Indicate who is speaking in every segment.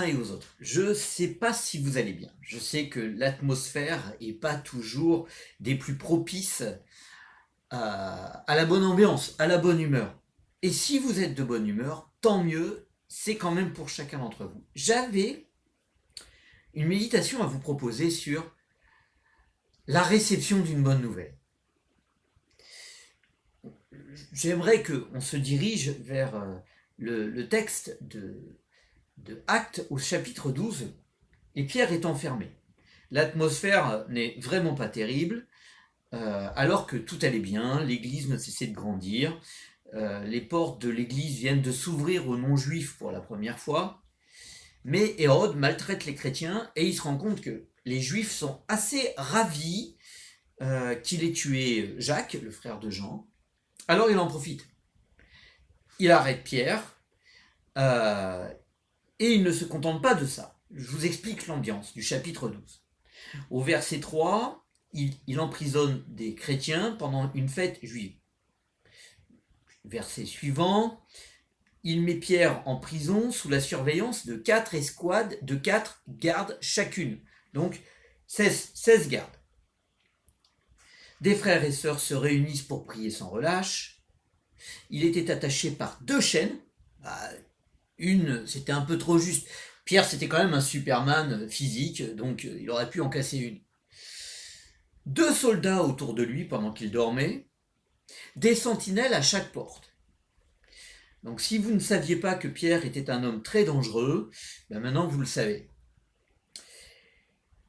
Speaker 1: uns et aux autres. Je ne sais pas si vous allez bien. Je sais que l'atmosphère n'est pas toujours des plus propices à la bonne ambiance, à la bonne humeur. Et si vous êtes de bonne humeur, tant mieux, c'est quand même pour chacun d'entre vous. J'avais une méditation à vous proposer sur la réception d'une bonne nouvelle. J'aimerais qu'on se dirige vers le texte de Actes au chapitre 12, et Pierre est enfermé. L'atmosphère n'est vraiment pas terrible, alors que tout allait bien, l'église ne cessait de grandir, les portes de l'église viennent de s'ouvrir aux non-juifs pour la première fois, mais Hérode maltraite les chrétiens et il se rend compte que les juifs sont assez ravis qu'il ait tué Jacques, le frère de Jean. Alors il en profite. Il arrête Pierre, et il ne se contente pas de ça. Je vous explique l'ambiance du chapitre 12. Au verset 3, il emprisonne des chrétiens pendant une fête juive. Verset suivant, il met Pierre en prison sous la surveillance de 4 escouades de 4 gardes chacune. Donc 16 gardes. Des frères et sœurs se réunissent pour prier sans relâche. Il était attaché par 2 chaînes. Une, c'était un peu trop juste. Pierre, c'était quand même un Superman physique, donc il aurait pu en casser une. 2 soldats autour de lui pendant qu'il dormait. Des sentinelles à chaque porte. Donc si vous ne saviez pas que Pierre était un homme très dangereux, ben maintenant vous le savez.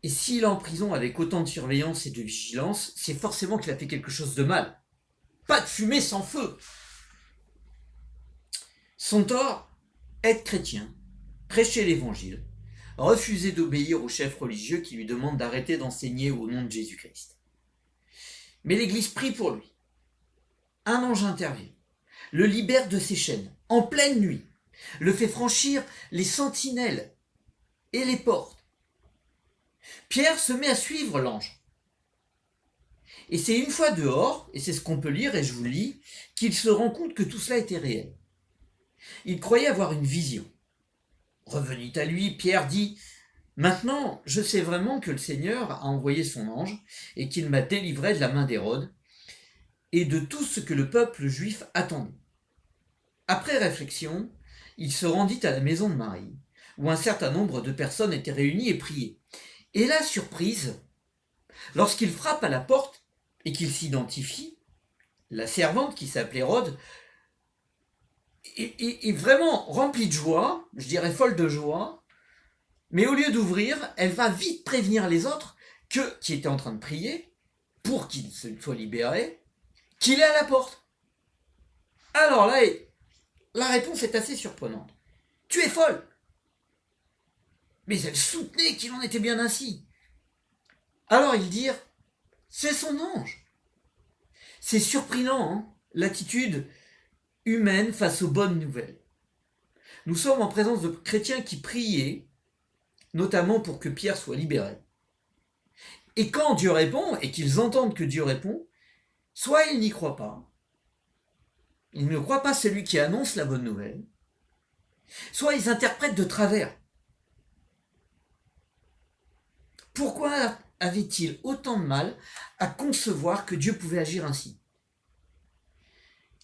Speaker 1: Et s'il est en prison avec autant de surveillance et de vigilance, c'est forcément qu'il a fait quelque chose de mal. Pas de fumée sans feu. Son tort, être chrétien, prêcher l'évangile, refuser d'obéir au chef religieux qui lui demande d'arrêter d'enseigner au nom de Jésus-Christ. Mais l'Église prie pour lui. Un ange intervient, le libère de ses chaînes, en pleine nuit, le fait franchir les sentinelles et les portes. Pierre se met à suivre l'ange. Et c'est une fois dehors, et c'est ce qu'on peut lire, et je vous le lis, qu'il se rend compte que tout cela était réel. Il croyait avoir une vision. Revenu à lui, Pierre dit « Maintenant, je sais vraiment que le Seigneur a envoyé son ange et qu'il m'a délivré de la main d'Hérode et de tout ce que le peuple juif attendait. » Après réflexion, il se rendit à la maison de Marie, où un certain nombre de personnes étaient réunies et priaient. Et là, surprise, lorsqu'il frappe à la porte et qu'il s'identifie, la servante qui s'appelait Rhodes est vraiment remplie de joie, je dirais folle de joie, mais au lieu d'ouvrir, elle va vite prévenir les autres qui étaient en train de prier, pour qu'il soit libéré, qu'il est à la porte. Alors là, la réponse est assez surprenante. Tu es folle. Mais elle soutenait qu'il en était bien ainsi. Alors ils dirent, c'est son ange. C'est surprenant, hein, l'attitude humaine face aux bonnes nouvelles. Nous sommes en présence de chrétiens qui priaient, notamment pour que Pierre soit libéré. Et quand Dieu répond, et qu'ils entendent que Dieu répond, soit ils n'y croient pas, ils ne croient pas celui qui annonce la bonne nouvelle, soit ils interprètent de travers. Pourquoi avait-il autant de mal à concevoir que Dieu pouvait agir ainsi?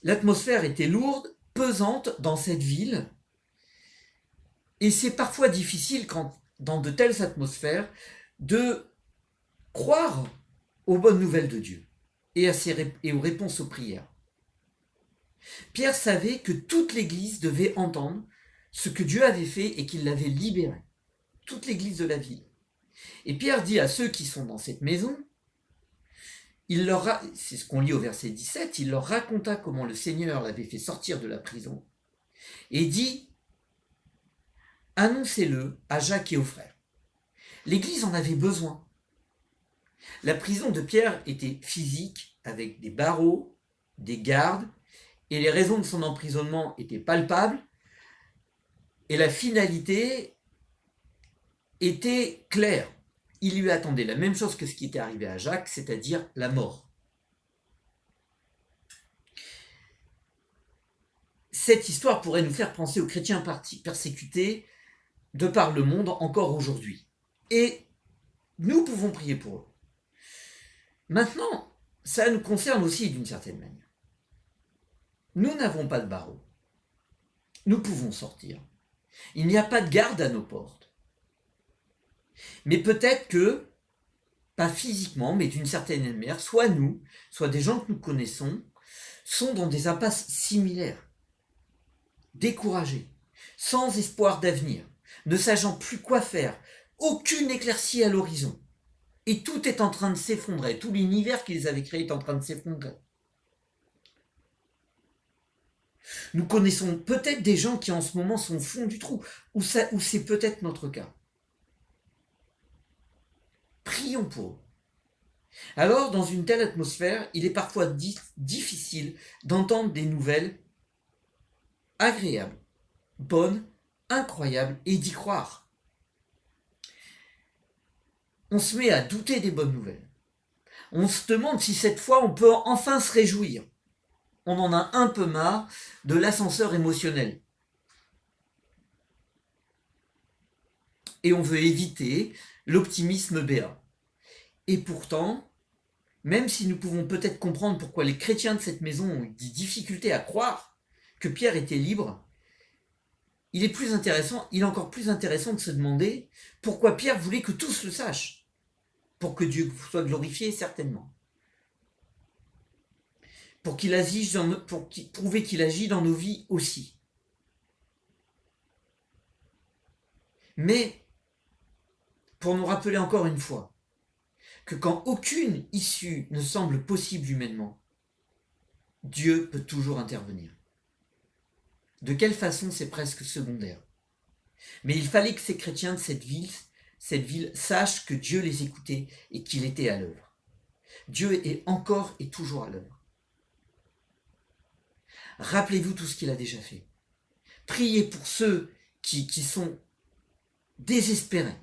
Speaker 1: L'atmosphère était lourde, pesante dans cette ville, et c'est parfois difficile, dans de telles atmosphères, de croire aux bonnes nouvelles de Dieu et aux réponses aux prières. Pierre savait que toute l'Église devait entendre ce que Dieu avait fait et qu'il l'avait libéré. Toute l'Église de la ville. Et Pierre dit à ceux qui sont dans cette maison, c'est ce qu'on lit au verset 17, il leur raconta comment le Seigneur l'avait fait sortir de la prison et dit, annoncez-le à Jacques et aux frères. L'Église en avait besoin. La prison de Pierre était physique, avec des barreaux, des gardes, et les raisons de son emprisonnement étaient palpables, et la finalité était claire. Il lui attendait la même chose que ce qui était arrivé à Jacques, c'est-à-dire la mort. Cette histoire pourrait nous faire penser aux chrétiens persécutés de par le monde encore aujourd'hui. Et nous pouvons prier pour eux. Maintenant, ça nous concerne aussi d'une certaine manière. Nous n'avons pas de barreaux. Nous pouvons sortir. Il n'y a pas de garde à nos portes. Mais peut-être que, pas physiquement, mais d'une certaine manière, soit nous, soit des gens que nous connaissons, sont dans des impasses similaires, découragés, sans espoir d'avenir, ne sachant plus quoi faire, aucune éclaircie à l'horizon. Et tout est en train de s'effondrer, tout l'univers qu'ils avaient créé est en train de s'effondrer. Nous connaissons peut-être des gens qui en ce moment sont au fond du trou, ou c'est peut-être notre cas. Prions pour eux. Alors, dans une telle atmosphère, il est parfois difficile d'entendre des nouvelles agréables, bonnes, incroyables, et d'y croire. On se met à douter des bonnes nouvelles. On se demande si cette fois on peut enfin se réjouir. On en a un peu marre de l'ascenseur émotionnel. Et on veut éviter l'optimisme béat. Et pourtant, même si nous pouvons peut-être comprendre pourquoi les chrétiens de cette maison ont eu des difficultés à croire que Pierre était libre, il est encore plus intéressant de se demander pourquoi Pierre voulait que tous le sachent. Pour que Dieu soit glorifié, certainement. Pour prouver qu'il agit dans nos vies aussi. Mais, pour nous rappeler encore une fois, que quand aucune issue ne semble possible humainement, Dieu peut toujours intervenir. De quelle façon, c'est presque secondaire. Mais il fallait que ces chrétiens de cette ville sachent que Dieu les écoutait et qu'il était à l'œuvre. Dieu est encore et toujours à l'œuvre. Rappelez-vous tout ce qu'il a déjà fait. Priez pour ceux qui sont désespérés.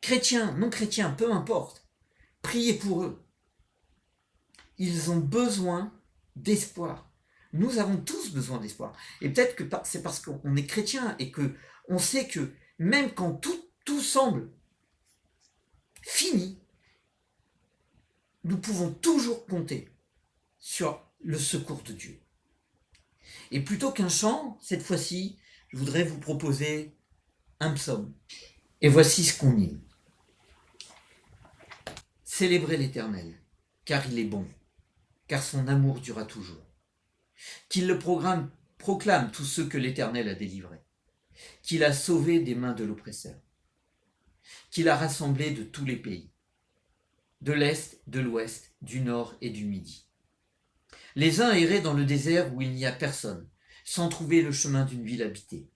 Speaker 1: Chrétiens, non chrétiens, peu importe. Priez pour eux. Ils ont besoin d'espoir. Nous avons tous besoin d'espoir. Et peut-être que c'est parce qu'on est chrétien et qu'on sait que même quand tout semble fini, nous pouvons toujours compter sur le secours de Dieu. Et plutôt qu'un chant, cette fois-ci, je voudrais vous proposer un psaume. Et voici ce qu'on dit. Célébrez l'Éternel, car il est bon, car son amour durera toujours. Qu'il le proclame tous ceux que l'Éternel a délivrés, qu'il a sauvés des mains de l'oppresseur, qu'il a rassemblés de tous les pays, de l'Est, de l'Ouest, du Nord et du Midi. Les uns erraient dans le désert où il n'y a personne, sans trouver le chemin d'une ville habitée.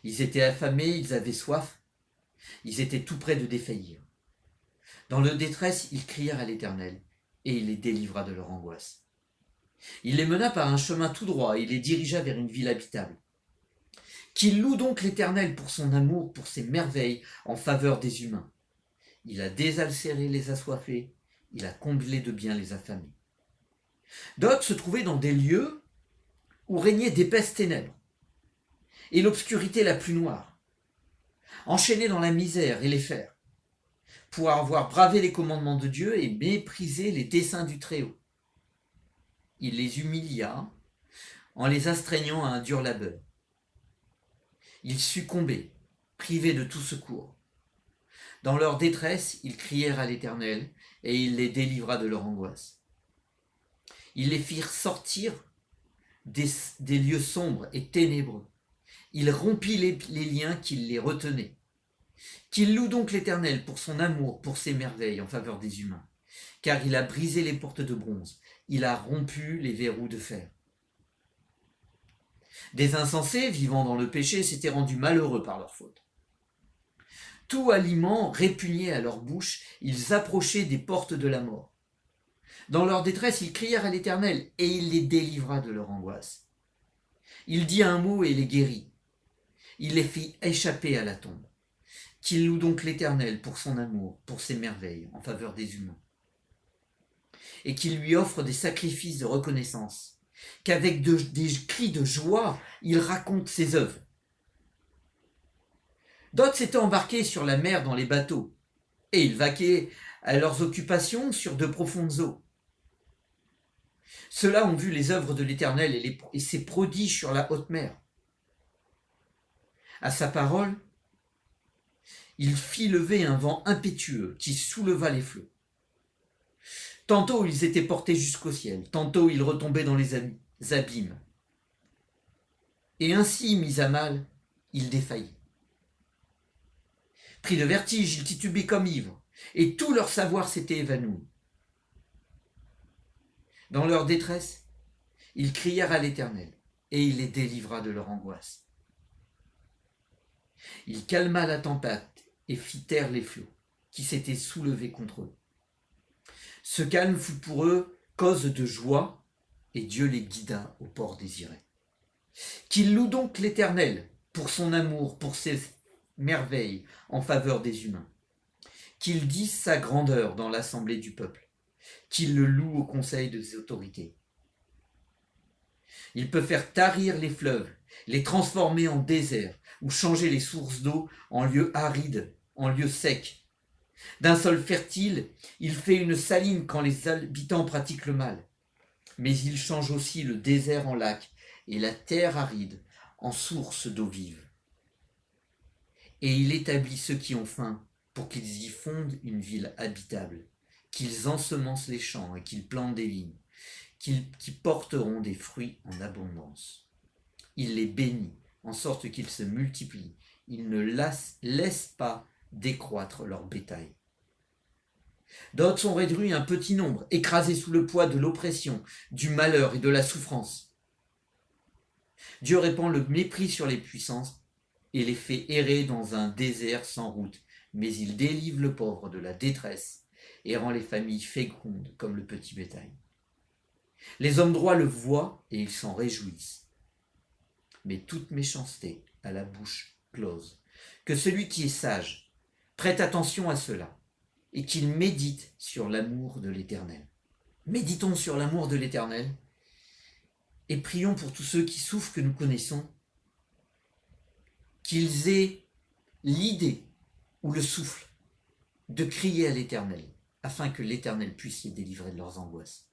Speaker 1: Ils étaient affamés, ils avaient soif, ils étaient tout près de défaillir. Dans leur détresse, ils crièrent à l'Éternel, et il les délivra de leur angoisse. Il les mena par un chemin tout droit, et les dirigea vers une ville habitable. Qu'il loue donc l'Éternel pour son amour, pour ses merveilles en faveur des humains. Il a désalcéré les assoiffés, il a comblé de biens les affamés. D'autres se trouvaient dans des lieux où régnaient d'épaisses ténèbres, et l'obscurité la plus noire, enchaînés dans la misère et les fers, pour avoir bravé les commandements de Dieu et méprisé les desseins du Très-Haut. Il les humilia en les astreignant à un dur labeur. Ils succombaient, privés de tout secours. Dans leur détresse, ils crièrent à l'Éternel, et il les délivra de leur angoisse. Ils les firent sortir des lieux sombres et ténébreux. Il rompit les liens qui les retenaient. Qu'il loue donc l'Éternel pour son amour, pour ses merveilles en faveur des humains, car il a brisé les portes de bronze, il a rompu les verrous de fer. Des insensés, vivant dans le péché, s'étaient rendus malheureux par leur faute. Tout aliment répugnait à leur bouche, ils approchaient des portes de la mort. Dans leur détresse, ils crièrent à l'Éternel, et il les délivra de leur angoisse. Il dit un mot et les guérit. Il les fit échapper à la tombe. Qu'il loue donc l'Éternel pour son amour, pour ses merveilles en faveur des humains. Et qu'il lui offre des sacrifices de reconnaissance, qu'avec des cris de joie, il raconte ses œuvres. D'autres s'étaient embarqués sur la mer dans les bateaux, et ils vaquaient à leurs occupations sur de profondes eaux. Ceux-là ont vu les œuvres de l'Éternel et ses prodiges sur la haute mer. À sa parole, il fit lever un vent impétueux qui souleva les flots. Tantôt ils étaient portés jusqu'au ciel, tantôt ils retombaient dans les abîmes. Et ainsi, mis à mal, il défaillit. Pris de vertige, ils titubaient comme ivres, et tout leur savoir s'était évanoui. Dans leur détresse, ils crièrent à l'Éternel, et il les délivra de leur angoisse. Il calma la tempête et fit taire les flots, qui s'étaient soulevés contre eux. Ce calme fut pour eux cause de joie, et Dieu les guida au port désiré. Qu'ils louent donc l'Éternel pour son amour, pour ses merveilles en faveur des humains. Qu'ils disent sa grandeur dans l'assemblée du peuple. Qu'ils le louent au conseil des autorités. Il peut faire tarir les fleuves, les transformer en désert, ou changer les sources d'eau en lieux arides, en lieux secs. D'un sol fertile, il fait une saline quand les habitants pratiquent le mal. Mais il change aussi le désert en lac et la terre aride en source d'eau vive. Et il établit ceux qui ont faim pour qu'ils y fondent une ville habitable, qu'ils ensemencent les champs et qu'ils plantent des vignes, qui porteront des fruits en abondance. Il les bénit, en sorte qu'ils se multiplient. Il ne laisse pas décroître leur bétail. D'autres sont réduits à un petit nombre, écrasés sous le poids de l'oppression, du malheur et de la souffrance. Dieu répand le mépris sur les puissances et les fait errer dans un désert sans route, mais il délivre le pauvre de la détresse et rend les familles fécondes comme le petit bétail. Les hommes droits le voient et ils s'en réjouissent. Mais toute méchanceté a la bouche close. Que celui qui est sage prête attention à cela et qu'il médite sur l'amour de l'Éternel. Méditons sur l'amour de l'Éternel et prions pour tous ceux qui souffrent que nous connaissons, qu'ils aient l'idée ou le souffle de crier à l'Éternel, afin que l'Éternel puisse les délivrer de leurs angoisses.